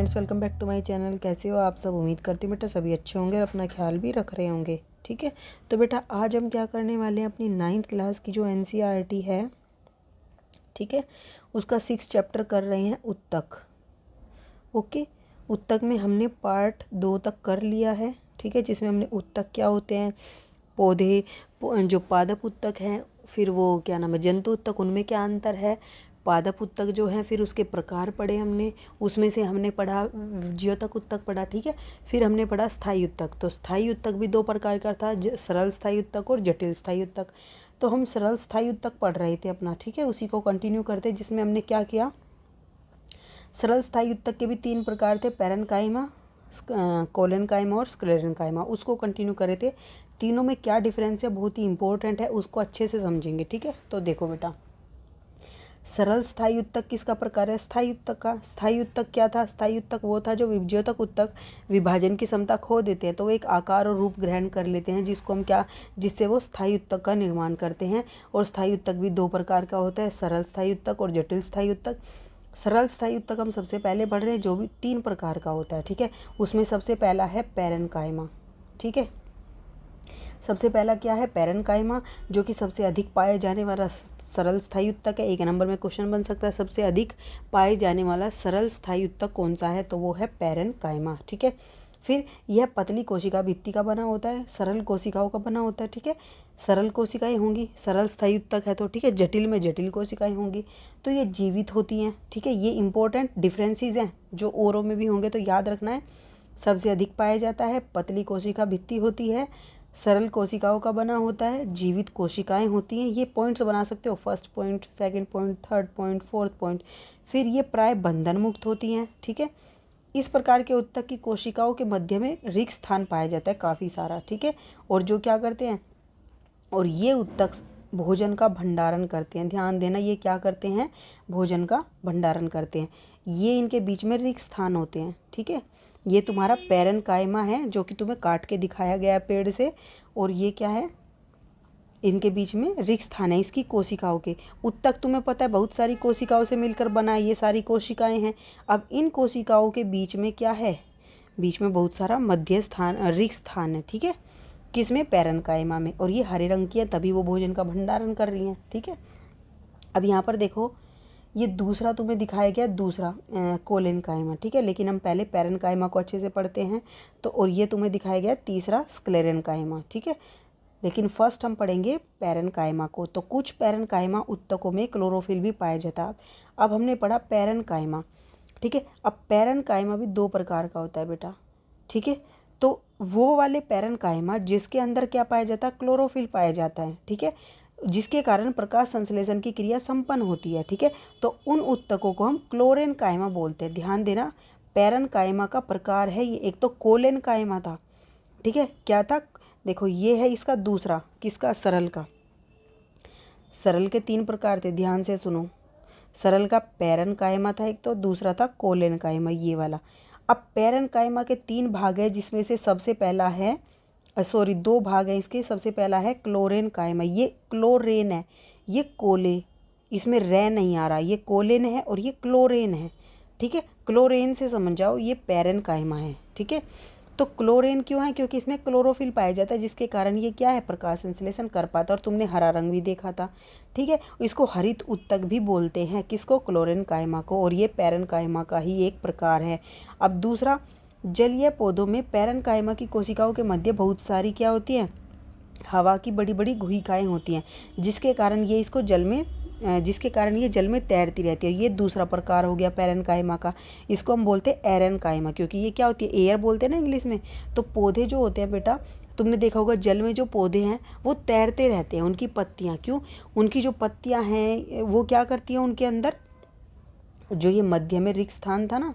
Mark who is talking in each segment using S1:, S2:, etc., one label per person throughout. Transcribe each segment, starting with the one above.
S1: Friends, welcome back to my channel. कैसे हो आप सब? उम्मीद करती हूँ बेटा सभी अच्छे होंगे और अपना ख्याल भी रख रहे होंगे। ठीक है, तो बेटा आज हम क्या करने वाले हैं, अपनी 9th क्लास की जो NCERT है, ठीक है, उसका 6 चैप्टर कर रहे हैं उत्तक। ओके, उत्तक में हमने पार्ट 2 तक कर लिया है। ठीक है, जिसमें हमने उत्तक क्या होते हैं, पौधे, जो पादप उत्तक हैं, फिर वो क्या नाम है जंतु उत्तक, उनमें क्या अंतर है, पादप उत्तक जो है, फिर उसके प्रकार पढ़े हमने। उसमें से हमने पढ़ा ज्योतक उत्तक पढ़ा। ठीक है, फिर हमने पढ़ा स्थायी उत्तक। तो स्थायी उत्तक भी 2 प्रकार का था, सरल स्थायी उत्तक और जटिल स्थायी उत्तक। तो हम सरल स्थायी उत्तक पढ़ रहे थे अपना। ठीक है, उसी को कंटिन्यू करते, जिसमें हमने क्या किया, सरल स्थायी उत्तक के भी 3 प्रकार थे, पैरेन्काइमा, कोलेनकाइमा और स्क्लेरेन्काइमा। उसको कंटिन्यू करे थे। तीनों में क्या डिफरेंस है, बहुत ही इंपॉर्टेंट है, उसको अच्छे से समझेंगे। ठीक है, तो देखो बेटा, सरल स्थायी उत्तक किसका प्रकार है, स्थायी उत्तक का। स्थायी उत्तक क्या था, स्थायी उत्तक वो था जो विभज्योतक उत्तक विभाजन की क्षमता खो देते हैं, तो वो एक आकार और रूप ग्रहण कर लेते हैं, जिसको हम क्या, जिससे वो स्थायी उत्तक का निर्माण करते हैं। और स्थायी उत्तक भी 2 प्रकार का होता है, सरल स्थायी उत्तक और जटिल स्थायी उत्तक। सरल स्थायी उत्तक हम सबसे पहले पढ़ रहे हैं, जो भी 3 प्रकार का होता है। ठीक है, उसमें सबसे पहला है पैरेन्काइमा। ठीक है, सबसे पहला क्या है, पैरेन्काइमा, जो कि सबसे अधिक पाए जाने वाला सरल स्थायी उत्तक है। 1 नंबर में क्वेश्चन बन सकता है, सबसे अधिक पाए जाने वाला सरल स्थायी उत्तक कौन सा है, तो वो है पैरेन्काइमा। ठीक है, फिर यह पतली कोशिका भित्ति का बना होता है, सरल कोशिकाओं का बना होता है। ठीक है, सरल कोशिकाएं होंगी, सरल स्थायी उत्तक है तो। ठीक है, जटिल में जटिल कोशिकाएं होंगी, तो ये जीवित होती हैं। ठीक है, ये इंपॉर्टेंट डिफरेंसेस हैं जो औरों में भी होंगे, तो याद रखना है। सबसे अधिक पाया जाता है, पतली कोशिका भित्ति होती है, सरल कोशिकाओं का बना होता है, जीवित कोशिकाएं होती हैं। ये पॉइंट्स बना सकते हो, first point, second point, third point, fourth point. फिर ये प्राय बंधन मुक्त होती हैं। ठीक है, इस प्रकार के उत्तक की कोशिकाओं के मध्य में रिक्त स्थान पाया जाता है काफ़ी सारा। ठीक है, और जो क्या करते हैं, और ये उत्तक भोजन का भंडारण करते हैं। ध्यान देना, ये क्या करते हैं, भोजन का भंडारण करते हैं। ये इनके बीच में रिक्त स्थान होते हैं। ठीक है, ये तुम्हारा पैरेन्काइमा है, जो कि तुम्हें काट के दिखाया गया है पेड़ से, और ये क्या है, इनके बीच में रिक्त स्थान है इसकी कोशिकाओं के। उत्तक तुम्हें पता है बहुत सारी कोशिकाओं से मिलकर बना है, ये सारी कोशिकाएं हैं। अब इन कोशिकाओं के बीच में क्या है, बीच में बहुत सारा मध्य स्थान, रिक्त स्थान है। ठीक है, किसमें, पैरेन्काइमा में। और ये हरे रंग की है, तभी वो भोजन का भंडारण कर रही हैं। ठीक है, अब यहाँ पर देखो, ये दूसरा तुम्हें दिखाया गया, दूसरा कोलेनकाइमा। ठीक है, लेकिन हम पहले पैरेन्काइमा को अच्छे से पढ़ते हैं। तो और ये तुम्हें दिखाया गया तीसरा स्क्लेरेन्काइमा। ठीक है, लेकिन फर्स्ट हम पढ़ेंगे पैरेन्काइमा को। तो कुछ पैरेन्काइमा उत्तकों में क्लोरोफिल भी पाया जाता है। अब हमने पढ़ा पैरेन्काइमा। ठीक है, अब पैरेन्काइमा भी 2 प्रकार का होता है बेटा। ठीक है, तो वो वाले पैरेन्काइमा जिसके अंदर क्या पाया जाता है, क्लोरोफिल पाया जाता है। ठीक है, जिसके कारण प्रकाश संश्लेषण की क्रिया संपन्न होती है। ठीक है, तो उन उत्तकों को हम क्लोरेन्काइमा बोलते हैं। ध्यान देना, पैरेन्काइमा का प्रकार है ये, एक तो कोलेन्काइमा था। ठीक है, क्या था, देखो ये है इसका दूसरा, किसका, सरल का। सरल के 3 प्रकार थे, ध्यान से सुनो। सरल का पैरेन्काइमा था एक, तो दूसरा था कोलेन्काइमा, ये वाला। अब पैरेन्काइमा के 3 भाग है, जिसमें से सबसे पहला है, 2 भाग हैं इसके। सबसे पहला है क्लोरेन्काइमा, ये क्लोरेन है, ये कोले, इसमें रे नहीं आ रहा, ये कोलेन है और ये क्लोरेन है। ठीक है, क्लोरेन से समझ जाओ, ये पैरेन्काइमा है। ठीक है, तो क्लोरेन क्यों है, क्योंकि इसमें क्लोरोफिल पाया जाता है, जिसके कारण ये क्या है, प्रकाश संश्लेषण कर पाता है। और तुमने हरा रंग भी देखा था। ठीक है, इसको हरित उत्तक भी बोलते हैं, किसको, क्लोरेन्काइमा को, और ये पैरेन्काइमा का ही एक प्रकार है। अब दूसरा, जलीय पौधों में पैरेन्काइमा की कोशिकाओं के मध्य बहुत सारी क्या होती हैं, हवा की बड़ी बड़ी गुहिकाएँ होती हैं, जिसके कारण ये इसको जल में जिसके कारण ये जल में तैरती रहती है। ये दूसरा प्रकार हो गया पैरेन्काइमा का। इसको हम बोलते हैं एरेन्काइमा, क्योंकि ये क्या होती है, एयर बोलते हैं ना इंग्लिश में। तो पौधे जो होते हैं बेटा, तुमने देखा होगा जल में जो पौधे हैं वो तैरते रहते हैं। उनकी पत्तियाँ, क्यों, उनकी जो पत्तियाँ हैं वो क्या करती हैं, उनके अंदर जो ये मध्य में रिक्त स्थान था ना,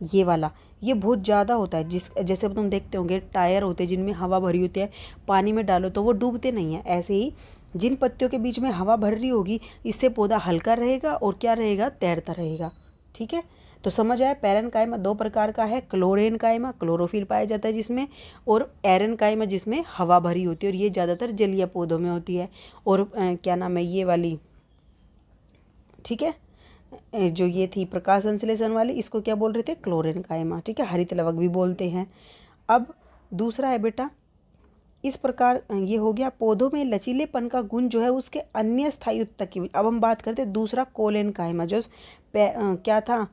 S1: ये वाला, ये बहुत ज़्यादा होता है। जैसे तुम देखते होंगे टायर होते हैं जिनमें हवा भरी होती है, पानी में डालो तो वो डूबते नहीं हैं। ऐसे ही जिन पत्तियों के बीच में हवा भर रही होगी, इससे पौधा हल्का रहेगा और क्या रहेगा, तैरता रहेगा। ठीक है, तो समझ आया, पैरेन्काइमा 2 प्रकार का है, क्लोरेन्काइमा, क्लोरोफिल पाया जाता है जिसमें, और एरेन्काइमा जिसमें हवा भरी होती है, और ये ज़्यादातर जलीय पौधों में होती है। और क्या नाम है ये वाली, ठीक है, जो ये थी प्रकाश संश्लेषण वाली, इसको क्या बोल रहे थे, क्लोरेन कायमा, ठीक है, हरित लवक भी बोलते हैं। अब दूसरा है बेटा, इस प्रकार ये हो गया पौधों में लचीलेपन का गुण जो है उसके अन्य स्थायी उत्तक की। अब हम बात करते हैं दूसरा कोलेन कायमा, जो क्या था,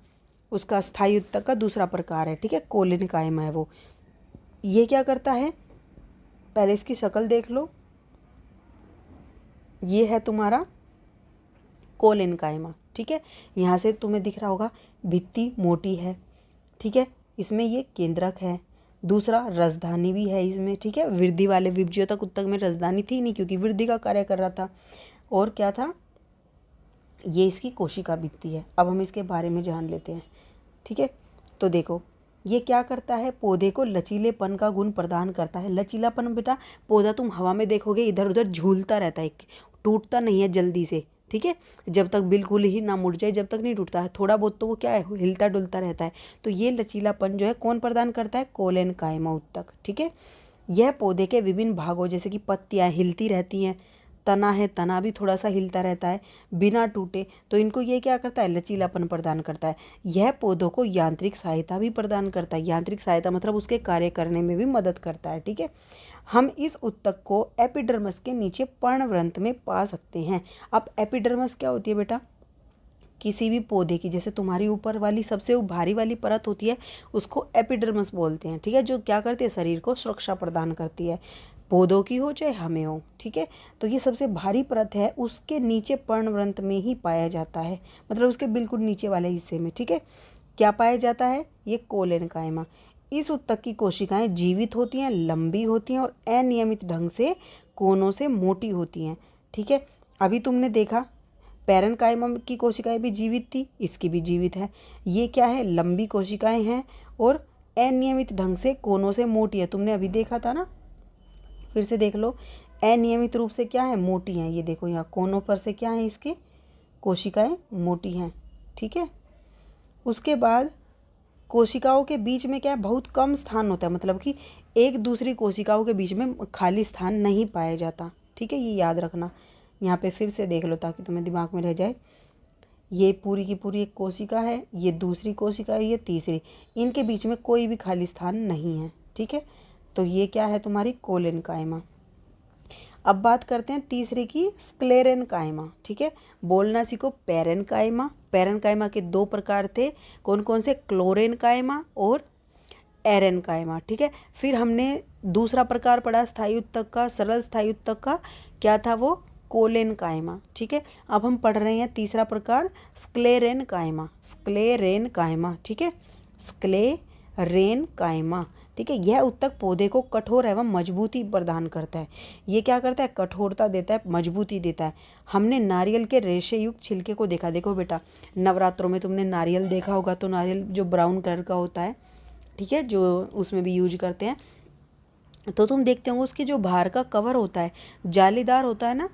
S1: उसका स्थायी उत्तक का दूसरा प्रकार है, ठीक है, कोलेन कायमा है वो। ये क्या करता है, पहले इसकी शक्ल देख लो, ये है तुम्हारा कोलेन कायमा, ठीक है। यहाँ से तुम्हें दिख रहा होगा भित्ति मोटी है, ठीक है, इसमें ये केंद्रक है, दूसरा रसधानी भी है इसमें, ठीक है। वृद्धि वाले विभज्योतक उत्तक में रसधानी थी नहीं क्योंकि वृद्धि का कार्य कर रहा था। और क्या था, ये इसकी कोशिका भित्ति है। अब हम इसके बारे में जान लेते हैं, ठीक है। तो देखो ये क्या करता है, पौधे को लचीलेपन का गुण प्रदान करता है। लचीलापन बेटा, पौधा तुम हवा में देखोगे इधर उधर झूलता रहता है, टूटता नहीं है जल्दी से, ठीक है, जब तक बिल्कुल ही ना मुड़ जाए जब तक नहीं टूटता है, थोड़ा बहुत तो वो क्या है, हिलता डुलता रहता है। तो ये लचीलापन जो है कौन प्रदान करता है, कोलेन कायमा उत्तक, ठीक है। यह पौधे के विभिन्न भागों जैसे कि पत्तियां हिलती रहती हैं, तना है, तना भी थोड़ा सा हिलता रहता है बिना टूटे, तो इनको ये क्या करता है, लचीलापन प्रदान करता है। यह पौधों को यांत्रिक सहायता भी प्रदान करता है। यांत्रिक सहायता मतलब उसके कार्य करने में भी मदद करता है, ठीक है। हम इस उत्तक को एपिडर्मस के नीचे पर्णवृंत में पा सकते हैं। अब एपिडर्मस क्या होती है बेटा, किसी भी पौधे की, जैसे तुम्हारी ऊपर वाली सबसे भारी वाली परत होती है उसको एपिडर्मस बोलते हैं, ठीक है, जो क्या करती है, शरीर को सुरक्षा प्रदान करती है, पौधों की हो चाहे हमें हो, ठीक है। तो ये सबसे भारी परत है, उसके नीचे पर्णवृंत में ही पाया जाता है, मतलब उसके बिल्कुल नीचे वाले हिस्से में, ठीक है। क्या पाया जाता है, ये कोलेन कायमा। इस उत्तक की कोशिकाएं जीवित होती हैं, लंबी होती हैं और अनियमित ढंग से कोनों से मोटी होती हैं, ठीक है। अभी तुमने देखा पैरन कायमा की कोशिकाएं भी जीवित थी, इसकी भी जीवित है। ये क्या है, लंबी कोशिकाएं हैं और अनियमित ढंग से कोनों से मोटी है, तुमने अभी देखा था ना, फिर से देख लो, अनियमित रूप से क्या है, मोटी हैं। ये देखो यहाँ कोनों पर से क्या है, इसकी कोशिकाएं मोटी हैं, ठीक है। उसके बाद कोशिकाओं के बीच में क्या है, बहुत कम स्थान होता है, मतलब कि एक दूसरी कोशिकाओं के बीच में खाली स्थान नहीं पाया जाता, ठीक है, ये याद रखना। यहाँ पे फिर से देख लो ताकि तुम्हें दिमाग में रह जाए। ये पूरी की पूरी एक कोशिका है, ये दूसरी कोशिका है, ये तीसरी, इनके बीच में कोई भी खाली स्थान नहीं है, ठीक है। तो ये क्या है, तुम्हारी कोलेन कायमा। अब बात करते हैं तीसरे की, स्क्लेरेन कायमा, ठीक है। बोलना सीखो, पैरन कायमा। पैरन कायमा के दो प्रकार थे, कौन कौन से, क्लोरेन कायमा और एरन कायमा, ठीक है। फिर हमने दूसरा प्रकार पढ़ा स्थायी उत्तक का, सरल स्थायी उत्तक का, क्या था वो, कोलेन कायमा, ठीक है। अब हम पढ़ रहे हैं तीसरा प्रकार, स्क्लेरेन कायमा। स्क्लेरेन कायमा, ठीक है, स्क्लेरेन कायमा, ठीक है। यह उत्तक पौधे को कठोर एवं मजबूती प्रदान करता है। ये क्या करता है, कठोरता देता है, मजबूती देता है। हमने नारियल के रेशे युक्त छिलके को देखा, देखो बेटा नवरात्रों में तुमने नारियल देखा होगा, तो नारियल जो ब्राउन कलर का होता है, ठीक है, जो उसमें भी यूज करते हैं, तो तुम देखते होंगे उसके जो बाहर का कवर होता है जालीदार होता है ना,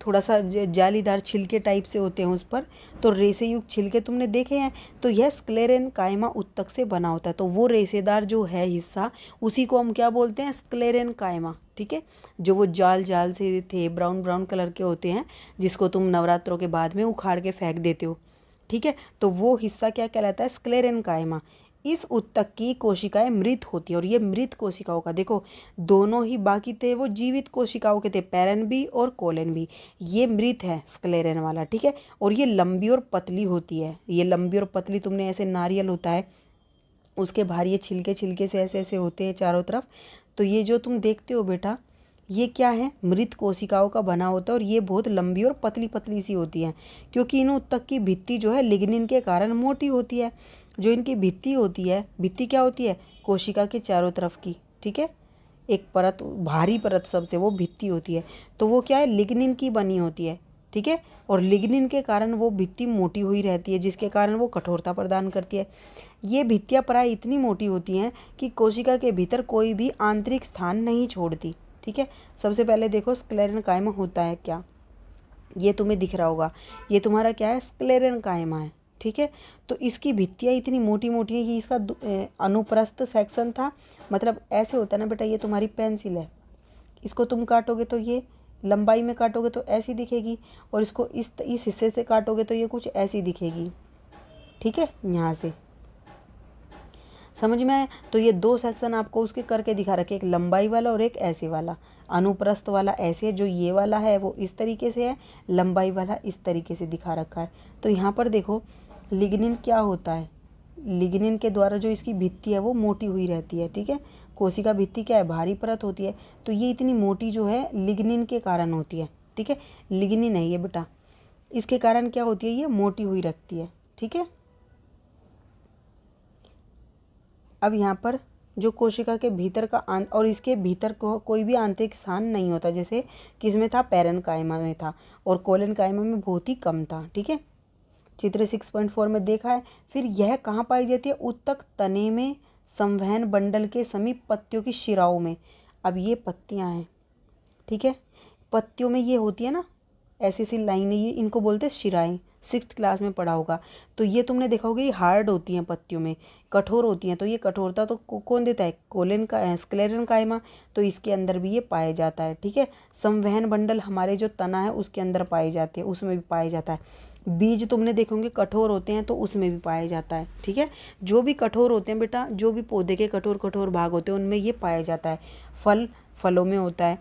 S1: थोड़ा सा जालीदार छिलके टाइप से होते हैं उस पर, तो रेशे युक्त छिलके तुमने देखे हैं। तो यह स्क्लेरेन कायमा उत्तक से बना होता है, तो वो रेशेदार जो है हिस्सा, उसी को हम क्या बोलते हैं, स्क्लेरेन कायमा, ठीक है। जो वो जाल जाल से थे, ब्राउन ब्राउन कलर के होते हैं, जिसको तुम नवरात्रों के बाद में उखाड़ के फेंक देते हो, ठीक है, तो वो हिस्सा क्या कहलाता है, स्क्लेरेन कायमा। इस उत्तक की कोशिकाएं मृत होती है, और ये मृत कोशिकाओं का देखो, दोनों ही बाकी थे वो जीवित कोशिकाओं के थे, पैरन भी और कोलेन भी, ये मृत है स्क्लेरेन वाला, ठीक है। और ये लंबी और पतली होती है, ये लंबी और पतली, तुमने ऐसे नारियल होता है उसके बाहर ये छिलके छिलके से ऐसे ऐसे होते हैं चारों तरफ, तो ये जो तुम देखते हो बेटा, ये क्या है, मृत कोशिकाओं का बना होता है, और ये बहुत लंबी और पतली पतली सी होती हैं, क्योंकि इन उत्तक की भित्ति जो है लिग्निन के कारण मोटी होती है। जो इनकी भित्ति होती है, भित्ति क्या होती है, कोशिका के चारों तरफ की, ठीक है, एक परत, भारी परत सबसे, वो भित्ति होती है, तो वो क्या है, लिग्निन की बनी होती है, ठीक है। और लिग्निन के कारण वो भित्ति मोटी हुई रहती है, जिसके कारण वो कठोरता प्रदान करती है। ये भित्तियाँ प्राय इतनी मोटी होती हैं कि कोशिका के भीतर कोई भी आंतरिक स्थान नहीं छोड़ती, ठीक है। सबसे पहले देखो स्क्लेरेन कायमा होता है क्या, ये तुम्हें दिख रहा होगा, ये तुम्हारा क्या है, स्क्लेरेन कायमा है, ठीक है। तो इसकी भित्तियाँ इतनी मोटी मोटी है कि इसका अनुप्रस्थ सेक्शन था, मतलब ऐसे होता है ना बेटा, ये तुम्हारी पेंसिल है, इसको तुम काटोगे तो ये लंबाई में काटोगे तो ऐसी दिखेगी, और इसको इस हिस्से से काटोगे तो ये कुछ ऐसी दिखेगी, ठीक है, यहाँ से समझ में आया। तो ये दो सेक्शन आपको उसके करके दिखा रखे, एक लंबाई वाला और एक ऐसे वाला। अनुप्रस्थ वाला ऐसे है, जो ये वाला है वो इस तरीके से है, लंबाई वाला इस तरीके से दिखा रखा है। तो यहाँ पर देखो लिग्निन क्या होता है, लिग्निन के द्वारा जो इसकी भित्ति है वो मोटी हुई रहती है, ठीक है। कोशिका भित्ति क्या है, भारी परत होती है, तो ये इतनी मोटी जो है लिग्निन के कारण होती है, ठीक है। लिग्निन है ये बेटा, इसके कारण क्या होती है, ये मोटी हुई रखती है, ठीक है। अब यहाँ पर जो कोशिका के भीतर का और इसके भीतर को कोई भी आंतरिक स्थान नहीं होता, जैसे किसमें था, पैरेन्काइमा में था, और कोलेनकाइमा में बहुत ही कम था, ठीक है। चित्र 6.4 में देखा है। फिर यह कहाँ पाई जाती है, उत्तक तने में, संवहन बंडल के समीप पत्तियों की शिराओं में। अब ये पत्तियाँ हैं, ठीक है, पत्तियों में ये होती है ना ऐसी सी लाइनें, ये इनको बोलते हैं शिराएं, 6th क्लास में पढ़ा होगा। तो ये तुमने देखा होगा, ये हार्ड होती हैं पत्तियों में, कठोर होती हैं। तो ये कठोरता तो कौन देता है, स्क्लेरेन्काइमा, तो इसके अंदर भी ये पाया जाता है, ठीक है। संवहन बंडल हमारे जो तना है उसके अंदर पाए जाते हैं, उसमें भी पाया जाता है। बीज तुमने देखोगे कठोर होते हैं तो उसमें भी पाया जाता है, ठीक है। जो भी कठोर होते हैं बेटा, जो भी पौधे के कठोर कठोर भाग होते हैं उनमें ये पाया जाता है। फलों में होता है,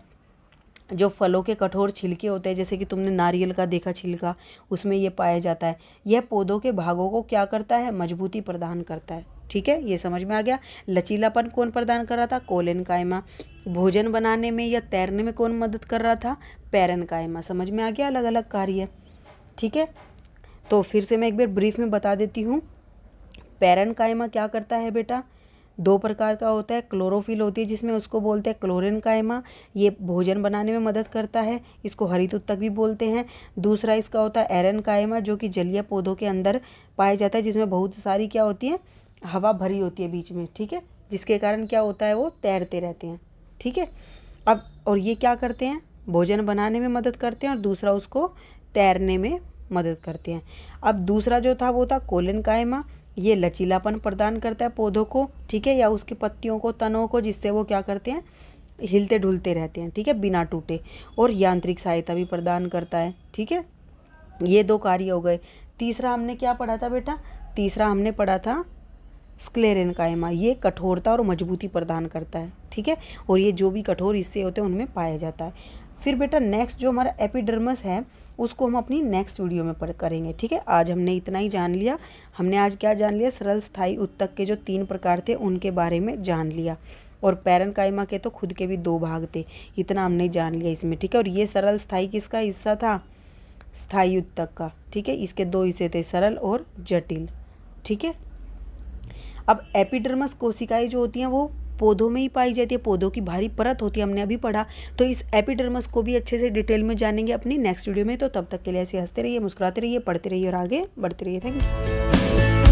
S1: जो फलों के कठोर छिलके होते हैं, जैसे कि तुमने नारियल का देखा छिलका, उसमें ये पाया जाता है। यह पौधों के भागों को क्या करता है, मजबूती प्रदान करता है, ठीक है, ये समझ में आ गया। लचीलापन कौन प्रदान कर रहा था, कोलेनकाइमा। भोजन बनाने में या तैरने में कौन मदद कर रहा था, पैरेन्काइमा। समझ में आ गया अलग अलग कार्य, ठीक है। तो फिर से मैं एक बार ब्रीफ में बता देती हूँ। पैरेन्काइमा क्या करता है बेटा, दो प्रकार का होता है, क्लोरोफिल होती है जिसमें उसको बोलते हैं क्लोरेन्काइमा, ये भोजन बनाने में मदद करता है, इसको हरित उत्तक भी बोलते हैं। दूसरा इसका होता है एरेन्काइमा, जो कि जलीय पौधों के अंदर पाया जाता है, जिसमें बहुत सारी क्या होती है, हवा भरी होती है बीच में, ठीक है, जिसके कारण क्या होता है, वो तैरते रहते हैं, ठीक है। अब और ये क्या करते हैं, भोजन बनाने में मदद करते हैं, और दूसरा उसको तैरने में मदद करते हैं। अब दूसरा जो था वो था कोलेनकाइमा, ये लचीलापन प्रदान करता है पौधों को, ठीक है, या उसकी पत्तियों को, तनों को, जिससे वो क्या करते हैं, हिलते ढुलते रहते हैं, ठीक है, बिना टूटे, और यांत्रिक सहायता भी प्रदान करता है, ठीक है। ये दो कार्य हो गए। तीसरा हमने क्या पढ़ा था बेटा, तीसरा हमने पढ़ा था स्क्लेरेन्काइमा, ये कठोरता और मजबूती प्रदान करता है, ठीक है, और ये जो भी कठोर हिस्से होते हैं उनमें पाया जाता है। फिर बेटा नेक्स्ट जो हमारा एपिडर्मस है उसको हम अपनी नेक्स्ट वीडियो में करेंगे, ठीक है। आज हमने इतना ही जान लिया। हमने आज क्या जान लिया, सरल स्थायी उत्तक के जो 3 प्रकार थे उनके बारे में जान लिया, और पैरेन्काइमा के तो खुद के भी 2 भाग थे, इतना हमने जान लिया इसमें, ठीक है। और ये सरल स्थायी किसका हिस्सा था, स्थायी उत्तक का, ठीक है। इसके 2 हिस्से थे, सरल और जटिल, ठीक है। अब एपिडर्मस कोशिकाएं जो होती हैं वो पौधों में ही पाई जाती है, पौधों की भारी परत होती है, हमने अभी पढ़ा। तो इस एपिडर्मस को भी अच्छे से डिटेल में जानेंगे अपनी नेक्स्ट वीडियो में। तो तब तक के लिए ऐसे हंसते रहिए, मुस्कुराते रहिए, पढ़ते रहिए और आगे बढ़ते रहिए। Thank you.